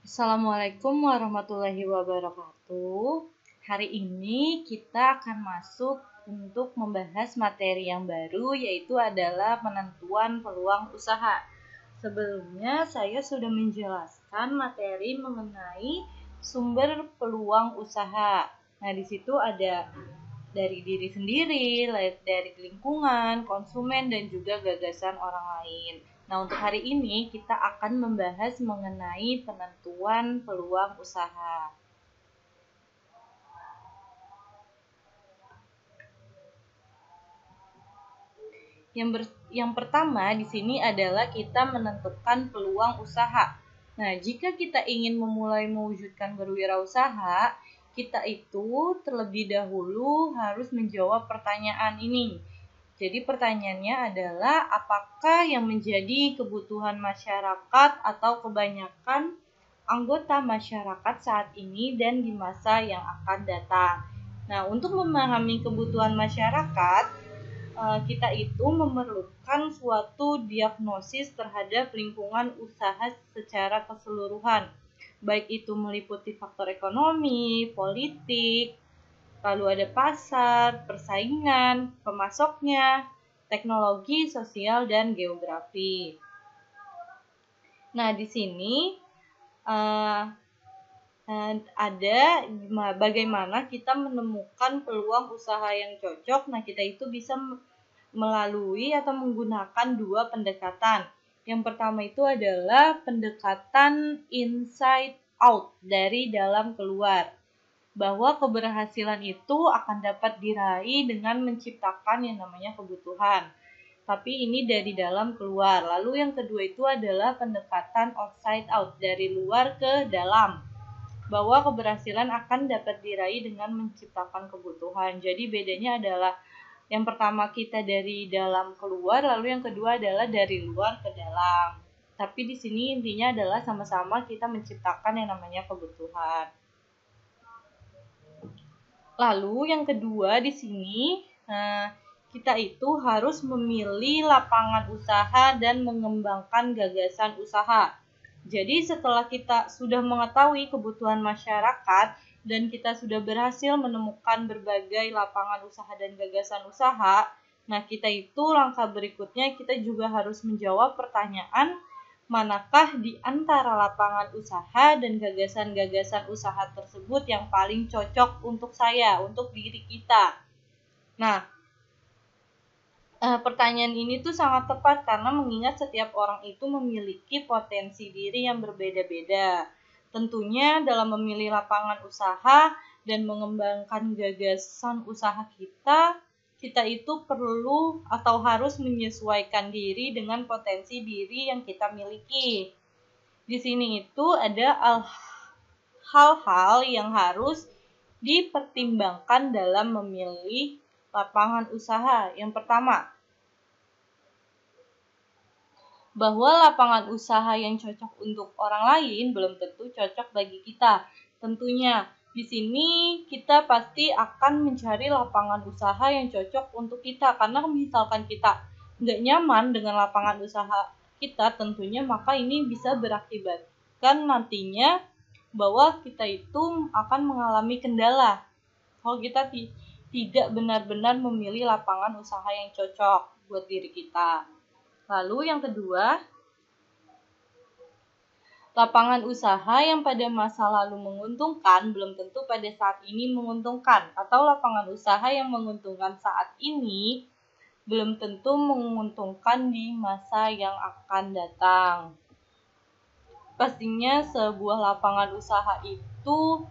Assalamualaikum warahmatullahi wabarakatuh. Hari ini kita akan masuk untuk membahas materi yang baru, yaitu adalah penentuan peluang usaha. Sebelumnya saya sudah menjelaskan materi mengenai sumber peluang usaha. Nah, di situ ada dari diri sendiri, dari lingkungan, konsumen, dan juga gagasan orang lain. Nah, untuk hari ini kita akan membahas mengenai penentuan peluang usaha. Yang pertama di sini adalah kita menentukan peluang usaha. Nah, jika kita ingin memulai mewujudkan berwirausaha, kita itu terlebih dahulu harus menjawab pertanyaan ini. Jadi pertanyaannya adalah apakah yang menjadi kebutuhan masyarakat atau kebanyakan anggota masyarakat saat ini dan di masa yang akan datang. Nah, untuk memahami kebutuhan masyarakat, kita itu memerlukan suatu diagnosis terhadap lingkungan usaha secara keseluruhan, baik itu meliputi faktor ekonomi, politik, lalu ada pasar, persaingan, pemasoknya, teknologi, sosial, dan geografi. Nah, di sini ada bagaimana kita menemukan peluang usaha yang cocok. Nah, kita itu bisa melalui atau menggunakan dua pendekatan. Yang pertama itu adalah pendekatan inside out, dari dalam keluar, bahwa keberhasilan itu akan dapat diraih dengan menciptakan yang namanya kebutuhan. Tapi ini dari dalam keluar. Lalu yang kedua itu adalah pendekatan outside out, dari luar ke dalam, bahwa keberhasilan akan dapat diraih dengan menciptakan kebutuhan. Jadi bedanya adalah yang pertama kita dari dalam keluar, lalu yang kedua adalah dari luar ke dalam. Tapi di sini intinya adalah sama-sama kita menciptakan yang namanya kebutuhan. Lalu yang kedua di sini, kita itu harus memilih lapangan usaha dan mengembangkan gagasan usaha. Jadi setelah kita sudah mengetahui kebutuhan masyarakat dan kita sudah berhasil menemukan berbagai lapangan usaha dan gagasan usaha, nah kita itu langkah berikutnya kita juga harus menjawab pertanyaan, manakah di antara lapangan usaha dan gagasan-gagasan usaha tersebut yang paling cocok untuk saya, untuk diri kita. Nah, pertanyaan ini tuh sangat tepat karena mengingat setiap orang itu memiliki potensi diri yang berbeda-beda. Tentunya dalam memilih lapangan usaha dan mengembangkan gagasan usaha kita itu perlu atau harus menyesuaikan diri dengan potensi diri yang kita miliki. Di sini itu ada hal-hal yang harus dipertimbangkan dalam memilih lapangan usaha. Yang pertama, bahwa lapangan usaha yang cocok untuk orang lain belum tentu cocok bagi kita. Tentunya di sini kita pasti akan mencari lapangan usaha yang cocok untuk kita, karena misalkan kita nggak nyaman dengan lapangan usaha kita, tentunya maka ini bisa berakibatkan nantinya bahwa kita itu akan mengalami kendala kalau kita tidak benar-benar memilih lapangan usaha yang cocok buat diri kita. Lalu yang kedua, lapangan usaha yang pada masa lalu menguntungkan belum tentu pada saat ini menguntungkan, atau lapangan usaha yang menguntungkan saat ini belum tentu menguntungkan di masa yang akan datang. Pastinya sebuah lapangan usaha itu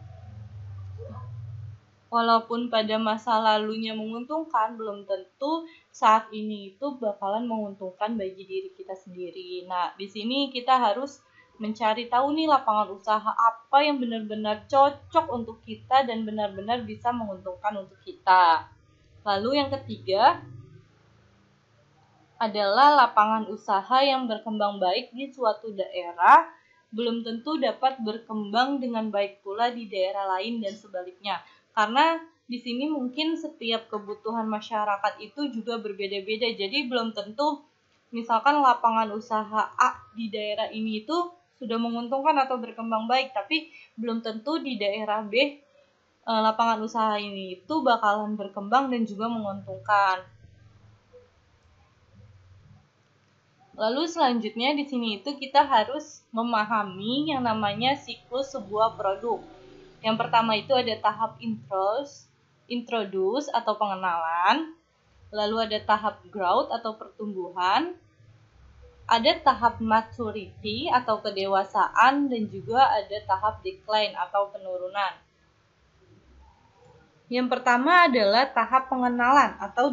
walaupun pada masa lalunya menguntungkan, belum tentu saat ini itu bakalan menguntungkan bagi diri kita sendiri. Nah, di sini kita harus mencari tahu nih lapangan usaha apa yang benar-benar cocok untuk kita dan benar-benar bisa menguntungkan untuk kita. Lalu yang ketiga adalah lapangan usaha yang berkembang baik di suatu daerah belum tentu dapat berkembang dengan baik pula di daerah lain dan sebaliknya. Karena di sini mungkin setiap kebutuhan masyarakat itu juga berbeda-beda. Jadi belum tentu misalkan lapangan usaha A di daerah ini itu sudah menguntungkan atau berkembang baik, tapi belum tentu di daerah B lapangan usaha ini itu bakalan berkembang dan juga menguntungkan. Lalu selanjutnya di sini itu kita harus memahami yang namanya siklus sebuah produk. Yang pertama itu ada tahap introduce atau pengenalan, lalu ada tahap growth atau pertumbuhan, ada tahap maturity atau kedewasaan, dan juga ada tahap decline atau penurunan. Yang pertama adalah tahap pengenalan atau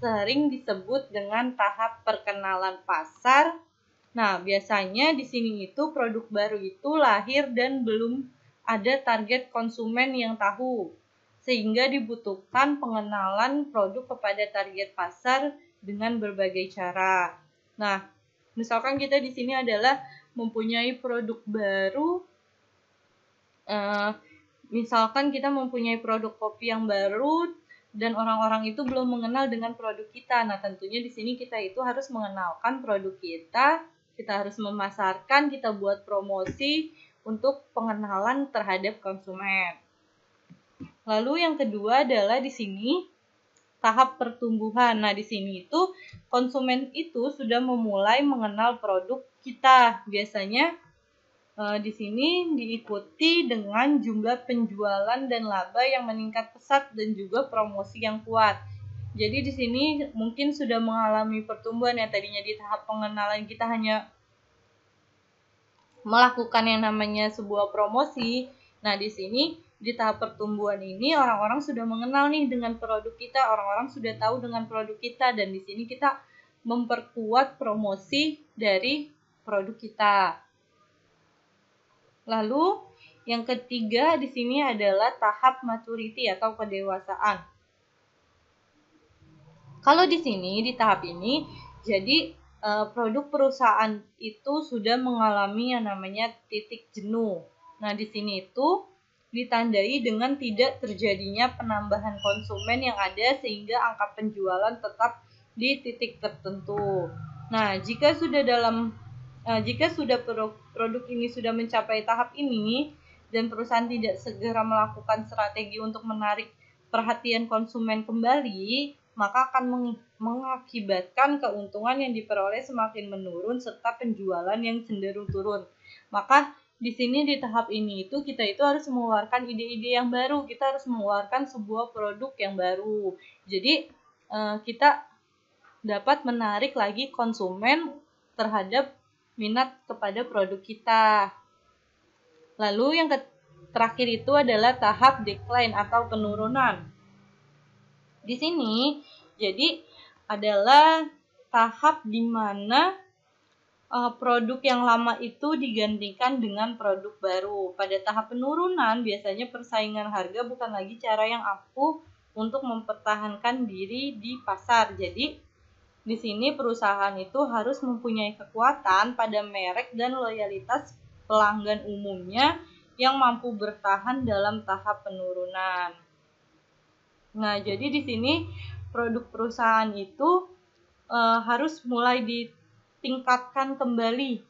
sering disebut dengan tahap perkenalan pasar. Nah, biasanya di sini itu produk baru itu lahir dan belum ada target konsumen yang tahu, sehingga dibutuhkan pengenalan produk kepada target pasar dengan berbagai cara. Nah, misalkan kita di sini adalah mempunyai produk baru, misalkan kita mempunyai produk kopi yang baru dan orang-orang itu belum mengenal dengan produk kita. Nah, tentunya di sini kita itu harus mengenalkan produk kita harus memasarkan, kita buat promosi untuk pengenalan terhadap konsumen. Lalu yang kedua adalah di sini tahap pertumbuhan. Nah, di sini itu konsumen itu sudah memulai mengenal produk kita. Biasanya di sini diikuti dengan jumlah penjualan dan laba yang meningkat pesat dan juga promosi yang kuat. Jadi di sini mungkin sudah mengalami pertumbuhan ya, tadinya di tahap pengenalan kita hanya melakukan yang namanya sebuah promosi. Nah, di sini di tahap pertumbuhan ini orang-orang sudah mengenal nih dengan produk kita, orang-orang sudah tahu dengan produk kita, dan di sini kita memperkuat promosi dari produk kita. Lalu yang ketiga di sini adalah tahap maturity atau kedewasaan. Kalau di sini di tahap ini, jadi produk perusahaan itu sudah mengalami yang namanya titik jenuh. Nah, di sini itu ditandai dengan tidak terjadinya penambahan konsumen yang ada sehingga angka penjualan tetap di titik tertentu. Nah, jika produk ini sudah mencapai tahap ini dan perusahaan tidak segera melakukan strategi untuk menarik perhatian konsumen kembali, maka akan mengakibatkan keuntungan yang diperoleh semakin menurun serta penjualan yang cenderung turun. Maka di sini di tahap ini itu kita itu harus mengeluarkan ide-ide yang baru, kita harus mengeluarkan sebuah produk yang baru. Jadi kita dapat menarik lagi konsumen terhadap minat kepada produk kita. Lalu yang terakhir itu adalah tahap decline atau penurunan. Di sini jadi adalah tahap di mana produk yang lama itu digantikan dengan produk baru. Pada tahap penurunan biasanya persaingan harga bukan lagi cara yang ampuh untuk mempertahankan diri di pasar. Jadi di sini perusahaan itu harus mempunyai kekuatan pada merek dan loyalitas pelanggan umumnya yang mampu bertahan dalam tahap penurunan. Nah, jadi di sini produk perusahaan itu harus mulai ditingkatkan kembali.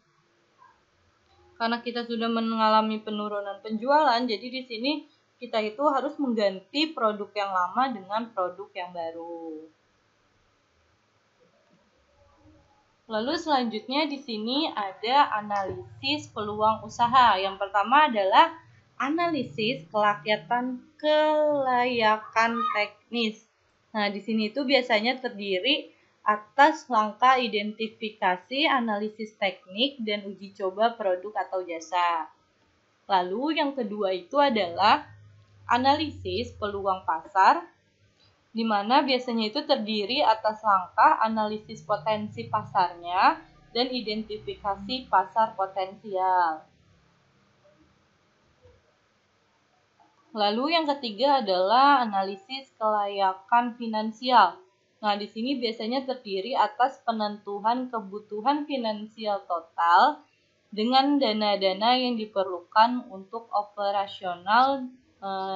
Karena kita sudah mengalami penurunan penjualan, jadi di sini kita itu harus mengganti produk yang lama dengan produk yang baru. Lalu selanjutnya di sini ada analisis peluang usaha. Yang pertama adalah analisis kelayakan teknis. Nah, di sini itu biasanya terdiri atas langkah identifikasi, analisis teknik, dan uji coba produk atau jasa. Lalu yang kedua itu adalah analisis peluang pasar, di mana biasanya itu terdiri atas langkah analisis potensi pasarnya dan identifikasi pasar potensial. Lalu yang ketiga adalah analisis kelayakan finansial. Nah, di sini biasanya terdiri atas penentuan kebutuhan finansial total dengan dana-dana yang diperlukan untuk operasional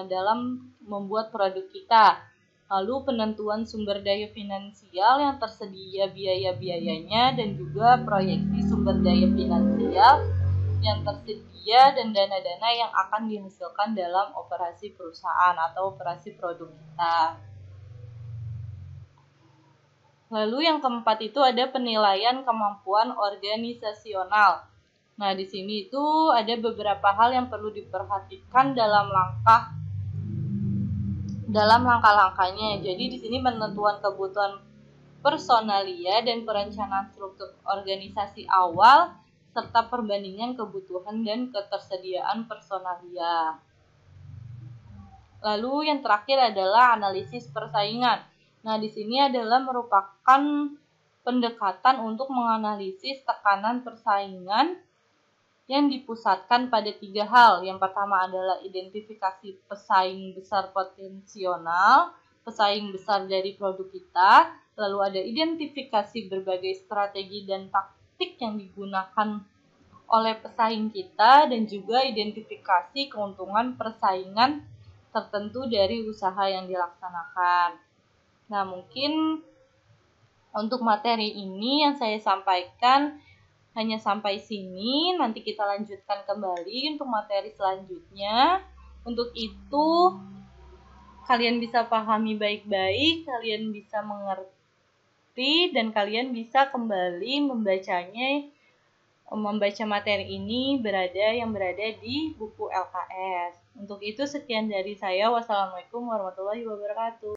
dalam membuat produk kita. Lalu penentuan sumber daya finansial yang tersedia biaya-biayanya dan juga proyeksi sumber daya finansial yang tersedia dan dana-dana yang akan dihasilkan dalam operasi perusahaan atau operasi produk kita. Lalu yang keempat itu ada penilaian kemampuan organisasional. Nah, di sini itu ada beberapa hal yang perlu diperhatikan dalam langkah-langkahnya. Jadi di sini penentuan kebutuhan personalia dan perencanaan struktur organisasi awal serta perbandingan kebutuhan dan ketersediaan personalia. Lalu yang terakhir adalah analisis persaingan. Nah, di sini adalah merupakan pendekatan untuk menganalisis tekanan persaingan yang dipusatkan pada 3 hal. Yang pertama adalah identifikasi pesaing besar potensial, pesaing besar dari produk kita, lalu ada identifikasi berbagai strategi dan taktik yang digunakan oleh pesaing kita, dan juga identifikasi keuntungan persaingan tertentu dari usaha yang dilaksanakan. Nah, mungkin untuk materi ini yang saya sampaikan hanya sampai sini, nanti kita lanjutkan kembali untuk materi selanjutnya. Untuk itu, kalian bisa pahami baik-baik, kalian bisa mengerti, dan kalian bisa kembali membaca materi ini yang berada di buku LKS. Untuk itu, sekian dari saya. Wassalamualaikum warahmatullahi wabarakatuh.